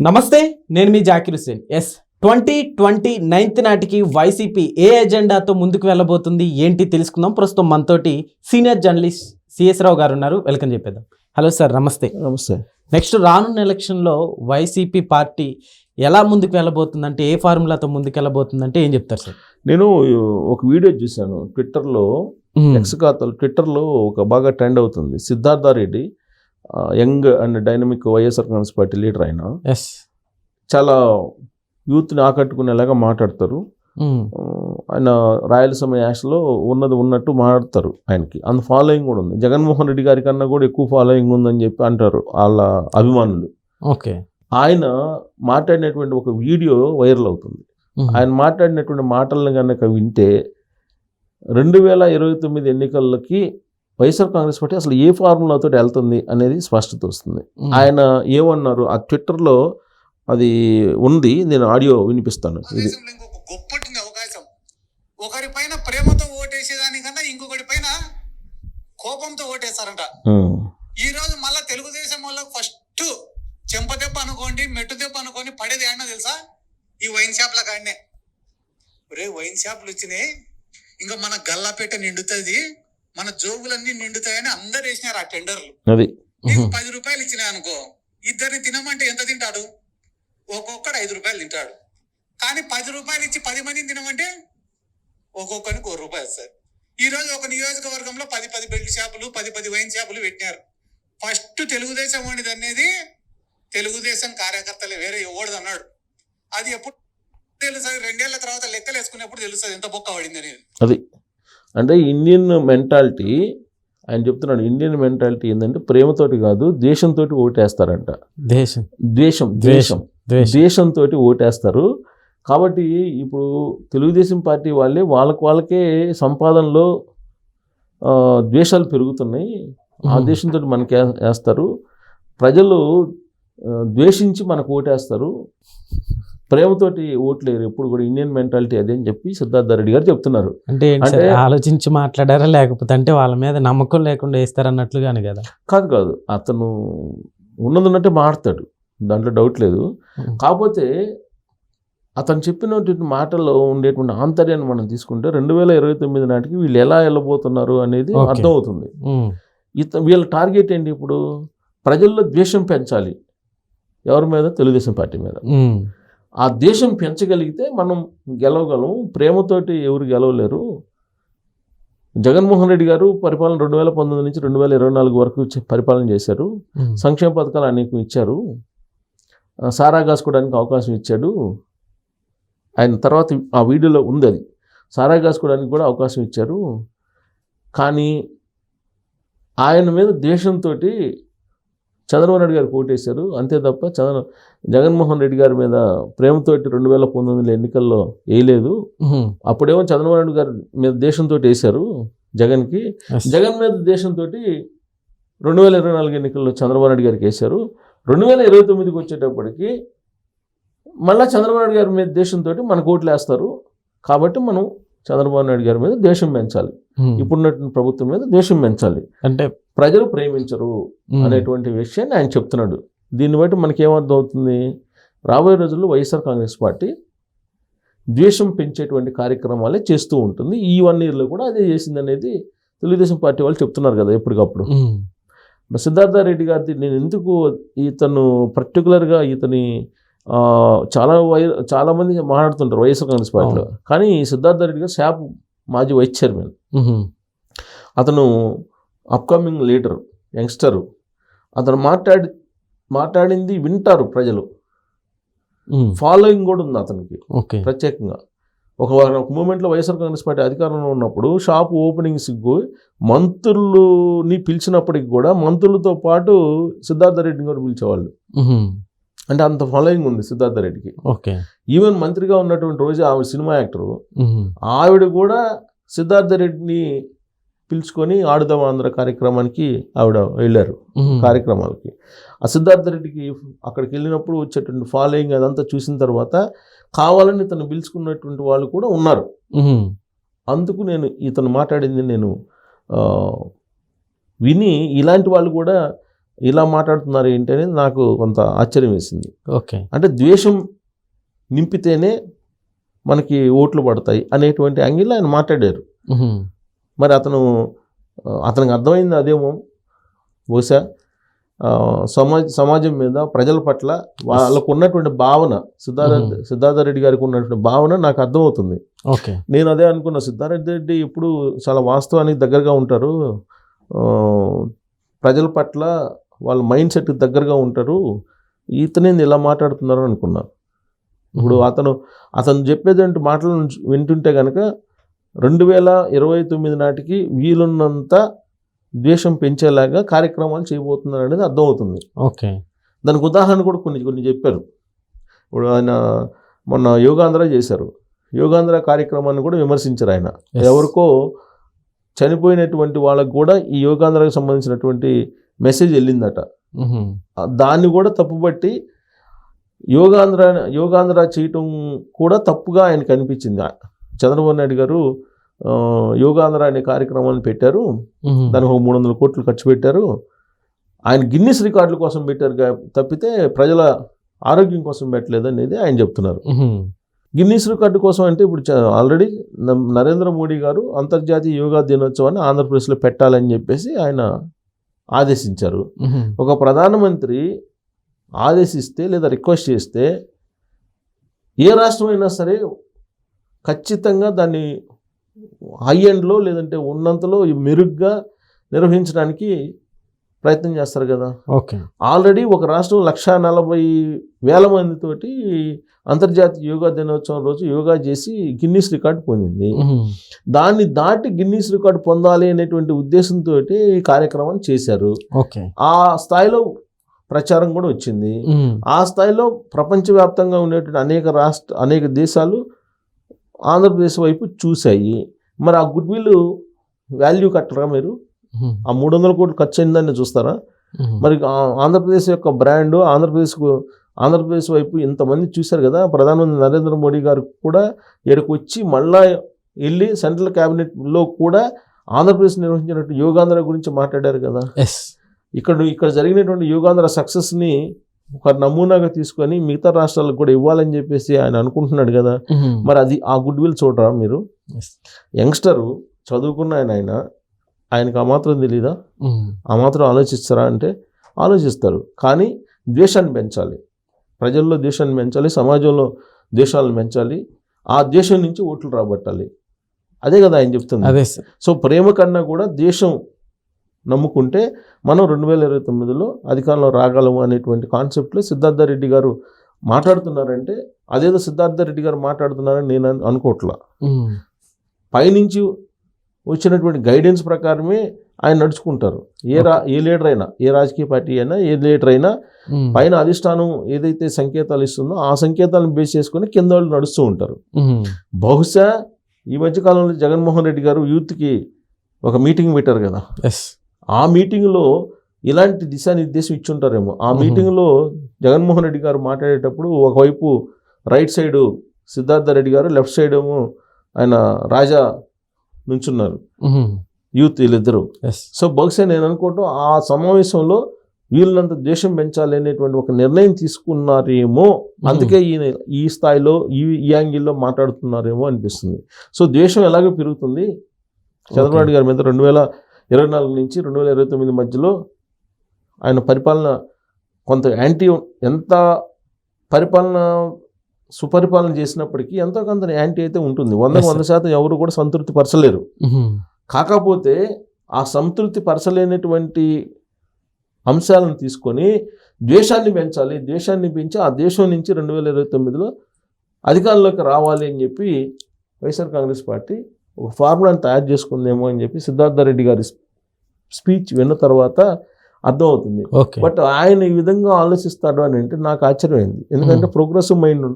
నమస్తే, నేను మీ జాకిర్ హుసేన్. 2029 నాటికి వైసీపీ ఏ ఎజెండాతో ముందుకు వెళ్ళబోతుంది ఏంటి తెలుసుకుందాం. ప్రస్తుతం మనతోటి సీనియర్ జర్నలిస్ట్ సిఎస్ రావు గారు ఉన్నారు. వెల్కమ్ చెప్పేద్దాం. హలో సార్, నమస్తే. నమస్తే. నెక్స్ట్ రానున్న ఎలక్షన్లో వైసీపీ పార్టీ ఎలా ముందుకు వెళ్ళబోతుందంటే, ఏ ఫార్ములాతో ముందుకు వెళ్ళబోతుందంటే ఏం చెప్తారు సార్? నేను ఒక వీడియో చూశాను ట్విట్టర్లో, ఎక్స్ ఖాతాలో, ట్విట్టర్లో ఒక బాగా ట్రెండ్ అవుతుంది. Siddhartha Reddy young and dynamic YSR Congress party leader. ఆయన చాలా యూత్ని ఆకట్టుకునేలాగా మాట్లాడతారు. ఆయన రాయలసీమ యాసలో ఉన్నట్టు మాట్లాడతారు. ఆయనకి అంత ఫాలోయింగ్ కూడా ఉంది. జగన్మోహన్ రెడ్డి గారి కన్నా కూడా ఎక్కువ ఫాలోయింగ్ ఉందని చెప్పి అంటారు వాళ్ళ అభిమానులు. ఓకే. ఆయన మాట్లాడినటువంటి ఒక వీడియో వైరల్ అవుతుంది. ఆయన మాట్లాడినటువంటి మాటలను కనుక వింటే 2029 ఎన్నికలకి వైఎస్ఆర్ కాంగ్రెస్ పార్టీ అసలు ఏ ఫార్ములాతో వెళ్తుంది అనేది స్పష్టత వస్తుంది. ఆయన ఏమన్నారు ఆ ట్విట్టర్లో, అది ఉంది, నేను ఆడియో వినిపిస్తాను. ఇది గొప్పటి అవకాశం. ఒకరి పైన ప్రేమతో ఓటేసేదానికన్నా ఇంకొకటి పైన కోపంతో ఓటేస్తారంట. ఈ రోజు మళ్ళా తెలుగుదేశం వాళ్ళకి ఫస్ట్ చెంపదెబ్బ అనుకోండి, మెట్టు దెబ్బ అనుకోండి పడేది ఏమన్నా తెలుసా? ఈ వైన్ షాప్ల కాడనే. వైన్ షాపులు వచ్చినాయి, ఇంకా మన గల్లాపేట నిండుతుంది, మన జోబులన్నీ నిండుతాయని అందరు వేసినారు ఆ టెండర్లు. నీకు 10 రూపాయలు ఇచ్చినాయి అనుకో, ఇద్దరిని తినమంటే ఎంత తింటాడు? ఒక్కొక్కడు 5 రూపాయలు తింటాడు. కానీ 10 రూపాయలు ఇచ్చి 10 మందిని తినమంటే ఒక్కొక్కరికి 1 రూపాయలు వస్తారు. ఈ రోజు ఒక నియోజకవర్గంలో 10 బెల్ట్ షాపులు, 10 వైన్ షాపులు పెట్టినారు. ఫస్ట్ తెలుగుదేశం వాడిది అనేది తెలుగుదేశం కార్యకర్తలే, వేరే ఎవడిది అన్నాడు. అది ఎప్పుడు తెలుస్తుంది? 2 ఏళ్ల తర్వాత లెక్కలు వేసుకునేప్పుడు తెలుస్తుంది ఎంత బొక్క పడింది అనేది. అది అంటే ఇండియన్ మెంటాలిటీ. ఆయన చెప్తున్నాడు, ఇండియన్ మెంటాలిటీ ఏంటంటే ప్రేమతోటి కాదు, దేశంతో ఓటేస్తారంట. దేశంతో ఓటేస్తారు. కాబట్టి ఇప్పుడు తెలుగుదేశం పార్టీ వాళ్ళకే సంపాదనలో ద్వేషాలు పెరుగుతున్నాయి. ఆ దేశంతో మనకి వేస్తారు. ప్రజలు ద్వేషించి మనకు ఓటేస్తారు, ప్రేమతోటి ఓట్లేరు ఎప్పుడు కూడా. ఇండియన్ మెంటాలిటీ అదే అని చెప్పి సిద్ధార్థ రెడ్డి గారు చెప్తున్నారు. అంటే ఆలోచించి మాట్లాడారా, లేకపోతే అంటే వాళ్ళ మీద నమ్మకం లేకుండా వేస్తారన్నట్లుగానే కదా? కాదు, అతను ఉన్నట్టే మాట్లాడతాడు, దాంట్లో డౌట్ లేదు. కాకపోతే అతను చెప్పినటువంటి మాటల్లో ఉండేటువంటి ఆంతర్యాన్ని మనం తీసుకుంటే 2029 నాటికి వీళ్ళు ఎలా వెళ్ళబోతున్నారు అనేది అర్థమవుతుంది. వీళ్ళ టార్గెట్ ఏంటి? ఇప్పుడు ప్రజల్లో ద్వేషం పెంచాలి. ఎవరి మీద? తెలుగుదేశం పార్టీ మీద. ఆ దేశం పెంచగలిగితే మనం గెలవగలం. ప్రేమతోటి ఎవరు గెలవలేరు. జగన్మోహన్ రెడ్డి గారు పరిపాలన 2019 నుంచి 2024 వరకు పరిపాలన చేశారు. సంక్షేమ పథకాలు అనేకం ఇచ్చారు. సారా కాసుకోవడానికి అవకాశం ఇచ్చాడు ఆయన. తర్వాత ఆ వీడియోలో ఉంది, అది సారా కాసుకోవడానికి కూడా అవకాశం ఇచ్చారు. కానీ ఆయన మీద ద్వేషంతో చంద్రబాబు నాయుడు గారు ఓటేశారు, అంతే తప్ప జగన్మోహన్ రెడ్డి గారి మీద ప్రేమతోటి 2019 ఎన్నికల్లో వేయలేదు. అప్పుడేమో చంద్రబాబు నాయుడు గారి మీద దేశంతో వేశారు జగన్కి. జగన్ మీద దేశంతో 2024 ఎన్నికల్లో చంద్రబాబు నాయుడు గారికి వేశారు. 2029కి వచ్చేటప్పటికి మళ్ళీ చంద్రబాబు నాయుడు గారి మీద దేశంతో మనకు ఓట్లు వేస్తారు. కాబట్టి మనం చంద్రబాబు నాయుడు గారి మీద ద్వేషం పెంచాలి, ఇప్పుడున్నటువంటి ప్రభుత్వం మీద ద్వేషం పెంచాలి. అంటే ప్రజలు ప్రేమించరు అనేటువంటి విషయాన్ని ఆయన చెప్తున్నాడు. దీన్ని బట్టి మనకేమర్థం అవుతుంది? రాబోయే రోజుల్లో వైఎస్ఆర్ కాంగ్రెస్ పార్టీ ద్వేషం పెంచేటువంటి కార్యక్రమాలే చేస్తూ ఉంటుంది. ఈ 1 yearలో కూడా అదే చేసింది అనేది తెలుగుదేశం పార్టీ వాళ్ళు చెప్తున్నారు కదా ఎప్పటికప్పుడు. సిద్ధార్థ రెడ్డి గారిది నేను ఎందుకు ఇతను పర్టికులర్గా ఇతని చాలా మంది మాట్లాడుతుంటారు వైఎస్ఆర్ కాంగ్రెస్ పార్టీలో. కానీ సిద్ధార్థ రెడ్డి గారు శాప్ మాజీ వైస్ చైర్మన్. అతను అప్కమింగ్ లీడర్, యంగ్స్టరు. అతను మాట్లాడింది వింటారు ప్రజలు. ఫాలోయింగ్ కూడా ఉంది అతనికి ప్రత్యేకంగా. ఒక మూమెంట్లో వైఎస్ఆర్ కాంగ్రెస్ పార్టీ అధికారంలో ఉన్నప్పుడు షాప్ ఓపెనింగ్స్కి మంత్రులని పిలిచినప్పటికి కూడా మంత్రులతో పాటు సిద్ధార్థ రెడ్డిని కూడా పిలిచేవాళ్ళు. అంటే అంత ఫాలోయింగ్ ఉంది సిద్ధార్థ రెడ్డికి. ఈవెన్ మంత్రిగా ఉన్నటువంటి రోజు ఆవిడ సినిమా యాక్టరు, ఆవిడ కూడా సిద్ధార్థ రెడ్డిని పిలుచుకొని ఆడుదాం ఆంధ్ర కార్యక్రమానికి ఆవిడ వెళ్ళారు కార్యక్రమాలకి. ఆ సిద్ధార్థ రెడ్డికి అక్కడికి వెళ్ళినప్పుడు వచ్చేటువంటి ఫాలోయింగ్ అదంతా చూసిన తర్వాత కావాలని ఇతను పిలుచుకున్నటువంటి వాళ్ళు కూడా ఉన్నారు. అందుకు నేను ఇతను మాట్లాడింది నేను విని ఇలాంటి వాళ్ళు కూడా ఇలా మాట్లాడుతున్నారు ఏంటి అనేది నాకు కొంత ఆశ్చర్యం వేసింది. ఓకే. అంటే ద్వేషం నింపితేనే మనకి ఓట్లు పడతాయి అనేటువంటి యాంగిల్లో ఆయన మాట్లాడారు. మరి అతనికి అర్థమైంది అదేమో బహుశా సమాజం మీద ప్రజల పట్ల వాళ్ళకు ఉన్నటువంటి భావన, సిద్ధార్థ రెడ్డి గారికి ఉన్నటువంటి భావన నాకు అర్థమవుతుంది. ఓకే. నేను అదే అనుకున్నా, సిద్ధార్థ రెడ్డి ఇప్పుడు చాలా వాస్తవానికి దగ్గరగా ఉంటారు, ప్రజల పట్ల వాళ్ళ మైండ్ సెట్ దగ్గరగా ఉంటారు, ఇతనేంది ఇలా మాట్లాడుతున్నారు అనుకున్నా. ఇప్పుడు అతను చెప్పేదంటే మాటలు వింటుంటే కనుక 2029 నాటికి వీలున్నంత ద్వేషం పెంచేలాగా కార్యక్రమాలు చేయబోతున్నారు అనేది అర్థమవుతుంది. ఓకే. దానికి ఉదాహరణ కూడా కొన్ని చెప్పారు. ఇప్పుడు ఆయన మొన్న యోగాంధ్ర చేశారు, యోగాంధ్ర కార్యక్రమాన్ని కూడా విమర్శించారు ఆయన. ఎవరికో చనిపోయినటువంటి వాళ్ళకు కూడా ఈ యోగాంధ్రకు సంబంధించినటువంటి మెసేజ్ వెళ్ళిందట. దాన్ని కూడా తప్పుపట్టి యోగాంధ్ర చేయటం కూడా తప్పుగా ఆయనకు అనిపించింది. చంద్రబాబు నాయుడు గారు యోగాంధ్ర అనే కార్యక్రమాన్ని పెట్టారు, దానికి 300 కోట్లు ఖర్చు పెట్టారు, ఆయన గిన్నిస్ రికార్డుల కోసం పెట్టారు తప్పితే ప్రజల ఆరోగ్యం కోసం పెట్టలేదు అనేది ఆయన చెప్తున్నారు. గిన్నిస్ రికార్డు కోసం అంటే ఇప్పుడు ఆల్రెడీ నరేంద్ర మోడీ గారు అంతర్జాతీయ యోగా దినోత్సవాన్ని ఆంధ్రప్రదేశ్లో పెట్టాలని చెప్పేసి ఆయన ఆదేశించారు. ఒక ప్రధానమంత్రి ఆదేశిస్తే లేదా రిక్వెస్ట్ చేస్తే ఏ రాష్ట్రం అయినా సరే ఖచ్చితంగా దాన్ని హై ఎండ్లో లేదంటే ఉన్నంతలో మెరుగ్గా నిర్వహించడానికి ప్రయత్నం చేస్తారు కదా. ఓకే. ఆల్రెడీ ఒక రాష్ట్రం 140,000 మందితోటి అంతర్జాతీయ యోగా దినోత్సవం రోజు యోగా చేసి గిన్నిస్ రికార్డు పొందింది. దాన్ని దాటి గిన్నిస్ రికార్డు పొందాలి అనేటువంటి ఉద్దేశంతో ఈ కార్యక్రమం చేశారు. ఓకే. ఆ స్థాయిలో ప్రచారం కూడా వచ్చింది. ఆ స్థాయిలో ప్రపంచవ్యాప్తంగా ఉండేటువంటి అనేక దేశాలు ఆంధ్రప్రదేశ్ వైపు చూశాయి. మరి ఆ గుడ్ విల్ వాల్యూ కట్టరా మీరు? ఆ 300 కోట్లు ఖర్చు అయిందని చూస్తారా? మరి ఆంధ్రప్రదేశ్ యొక్క బ్రాండ్ ఆంధ్రప్రదేశ్ వైపు ఇంతమంది చూశారు కదా. ప్రధానమంత్రి నరేంద్ర మోడీ గారు కూడా ఇక్కడికి వచ్చి మళ్ళా వెళ్ళి సెంట్రల్ క్యాబినెట్లో కూడా ఆంధ్రప్రదేశ్ నిర్వహించినట్టు యోగాంధ్ర గురించి మాట్లాడారు కదా. ఇక్కడ జరిగినటువంటి యోగాంధ్ర సక్సెస్ని ఒక నమూనాగా తీసుకొని మిగతా రాష్ట్రాలకు కూడా ఇవ్వాలని చెప్పేసి ఆయన అనుకుంటున్నాడు కదా. మరి ఆ గుడ్ విల్ చూడరా మీరు? యంగ్స్టరు చదువుకున్న ఆయనకు ఆ మాత్రం తెలీదా? ఆ మాత్రం ఆలోచిస్తారా అంటే ఆలోచిస్తారు. కానీ ద్వేషాన్ని పెంచాలి, ప్రజల్లో ద్వేషాన్ని పెంచాలి, సమాజంలో ద్వేషాలను పెంచాలి, ఆ దేశం నుంచి ఓట్లు రాబట్టాలి. అదే కదా ఆయన చెప్తుంది. అదే. సో ప్రేమ కన్నా కూడా ద్వేషం నమ్ముకుంటే మనం 2029లో అధికారంలో రాగలము అనేటువంటి కాన్సెప్ట్లో సిద్ధార్థ రెడ్డి గారు మాట్లాడుతున్నారంటే అదేదో సిద్ధార్థ రెడ్డి గారు మాట్లాడుతున్నారని నేను అనుకోవట్లా. పైనుంచి వచ్చినటువంటి గైడెన్స్ ప్రకారమే ఆయన నడుచుకుంటారు. ఏ లీడర్ అయినా, ఏ రాజకీయ పార్టీ అయినా, ఏ లీడర్ అయినా పైన అధిష్టానం ఏదైతే సంకేతాలు ఇస్తుందో ఆ సంకేతాలను బేస్ చేసుకొని కింద వాళ్ళు నడుస్తూ ఉంటారు. బహుశా ఈ మధ్యకాలంలో జగన్మోహన్ రెడ్డి గారు యూత్కి ఒక మీటింగ్ పెట్టారు కదా. ఆ మీటింగ్లో ఇలాంటి దిశానిర్దేశం ఇచ్చుంటారేమో. ఆ మీటింగ్లో జగన్మోహన్ రెడ్డి గారు మాట్లాడేటప్పుడు ఒకవైపు రైట్ సైడు సిద్ధార్థ రెడ్డి గారు, లెఫ్ట్ సైడ్ ఏమో ఆయన రాజా నుంచున్నారు, యూత్ వీళ్ళిద్దరూ. సో బహుశా నేను అనుకోవటం ఆ సమావేశంలో వీళ్ళంత ద్వేషం పెంచాలి అనేటువంటి ఒక నిర్ణయం తీసుకున్నారేమో. అందుకే ఈ స్థాయిలో ఈ యాంగిల్లో మాట్లాడుతున్నారేమో అనిపిస్తుంది. సో ద్వేషం ఎలాగో పెరుగుతుంది. చంద్రబాబు నాయుడు గారి మీద 2024 నుంచి 2029 మధ్యలో ఆయన పరిపాలన కొంత ఎంత పరిపాలన సుపరిపాలన చేసినప్పటికీ ఎంతో కొంత యాంటీ అయితే ఉంటుంది. 100% ఎవరు కూడా సంతృప్తి పరచలేరు. కాకపోతే ఆ సంతృప్తి పరచలేనటువంటి అంశాలను తీసుకొని ద్వేషాన్ని పెంచాలి, ద్వేషాన్ని పెంచి ఆ దేశం నుంచి 2029లో అధికారంలోకి రావాలి అని చెప్పి వైఎస్ఆర్ కాంగ్రెస్ పార్టీ ఒక ఫార్ములాని తయారు చేసుకుందేమో అని చెప్పి సిద్ధార్థ రెడ్డి గారి స్పీచ్ విన్న తర్వాత అర్థమవుతుంది. బట్ ఆయన ఈ విధంగా ఆలోచిస్తాడు అని అంటే నాకు ఆశ్చర్యమైంది. ఎందుకంటే ప్రోగ్రెసివ్ మైండ్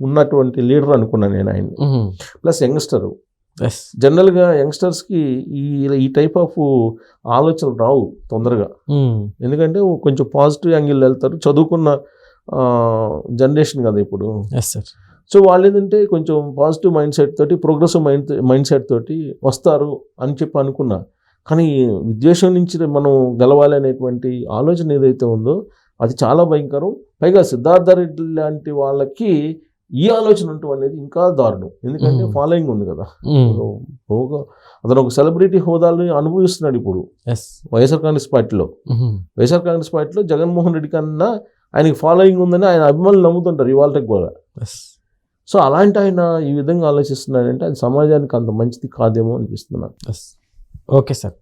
ఉన్నటువంటి లీడర్ అనుకున్నాను నేను ఆయన్ని. Plus youngster. జనరల్గా యంగ్స్టర్స్కి ఈ టైప్ ఆఫ్ ఆలోచనలు రావు తొందరగా. ఎందుకంటే కొంచెం పాజిటివ్ యాంగిల్ వెళ్తారు, చదువుకున్న జనరేషన్ కదా ఇప్పుడు. సో వాళ్ళు ఏంటంటే కొంచెం పాజిటివ్ మైండ్ సెట్ తోటి, ప్రోగ్రెసివ్ మైండ్ సెట్ తోటి వస్తారు అని చెప్పి అనుకున్నా. కానీ విద్వేషం నుంచి మనం గెలవాలి అనేటువంటి ఆలోచన ఏదైతే ఉందో అది చాలా భయంకరం. పైగా సిద్ధార్థ రెడ్డి లాంటి వాళ్ళకి ఈ ఆలోచన ఉండటం అనేది ఇంకా దారుణం. ఎందుకంటే ఫాలోయింగ్ ఉంది కదా, అతను ఒక సెలబ్రిటీ హోదాని అనుభవిస్తున్నాడు ఇప్పుడు వైఎస్ఆర్ కాంగ్రెస్ పార్టీలో. వైఎస్ఆర్ కాంగ్రెస్ పార్టీలో జగన్మోహన్ రెడ్డి కన్నా ఆయనకి ఫాలోయింగ్ ఉందని ఆయన అభిమానులు నమ్ముతుంటారు ఇవాళకి కూడా. సో అలాంటి ఆయన ఈ విధంగా ఆలోచిస్తున్నాడంటే అది సమాజానికి అంత మంచిది కాదేమో అనిపిస్తుంది నాకు. Okay sir.